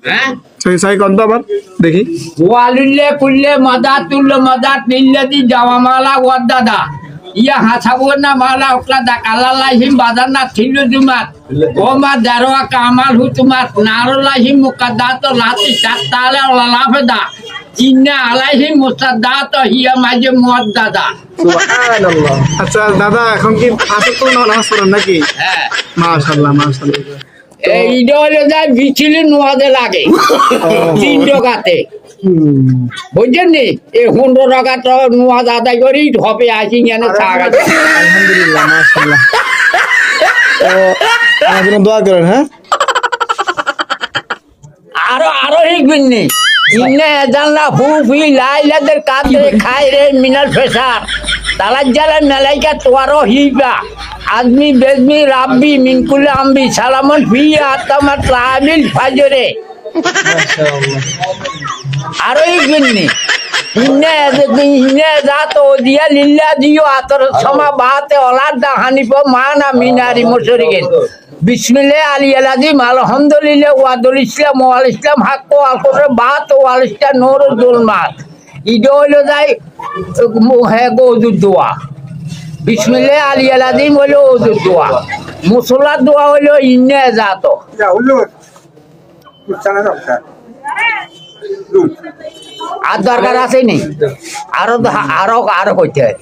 হ্যাঁ সাই কত আবার দেখি ওয়ালিল্লে কুল্লে মাদাত তুল্লে মাদাত নিল্লাদি জামামালা ওয়াদ দাদা ইয়া হাসাবো না মালা ওকলা দা কালালাহিম বাজার না ছিল জুমাত ও মা দারোয়া কামাল হুতুমাত নারুলাহিম মুকাদ্দাত লাতি তাতালে লাফেদা ইন্না আলাইহিম মুসাদ্দাত হিয়া মাঝে মুয়াদ্দাদা সুবহানাল্লাহ। আচ্ছা দাদা এখন কি আসর তো নামাজ পড়েন নাকি? হ্যাঁ মাশাআল্লাহ মাশাআল্লাহ। এইটা হলো যায় বিছিলি নোয়াদে লাগে 3 টাকাতে বুঝছেন নি এই 15 টাকা তো নোয়াদ আদায় করি হবে আসি কেন থাকা আলহামদুলিল্লাহ মাশাআল্লাহ। তো আমার জন্য দোয়া করেন হ্যাঁ। আরো শিখবেন নি ইন্নে জানলা হুফি লাইলাদের কাদরে খাই রে মিনাল ফেসার তালাজ জালা মালাইকা তোয়ারো হিবা আদমি বেজমি রাব্বি মিনকুল আম্বি সালামন ফি আতামাত লাবিল ফাজরে মাশাআল্লাহ। আরো শিখবেন নি ইন্নে জাতো দিয়া লিল্লা দিও আতর সমা বাতে ওলাদ দা হানিফ মানা মিনারি মুশরিকিন বিসমিল্লাহ আলী আলাদিম আলহামদুলিল্লাহ ওয়াদুল ইসলাম ওয়াল ইসলাম হাক্ক আল কোরআন বাত ওয়াল ইসলাম নূরুল জুলমাত ইদো হলো যায় হ্যাঁ ওযুর দোয়া বিসমিল্লাহ আলী আলাদিম হলো ওযুর দোয়া মুসল্লার দোয়া হলো ইন্নে জাতো আর দরকার আছে নি আরো আরো আরো কইতে হয়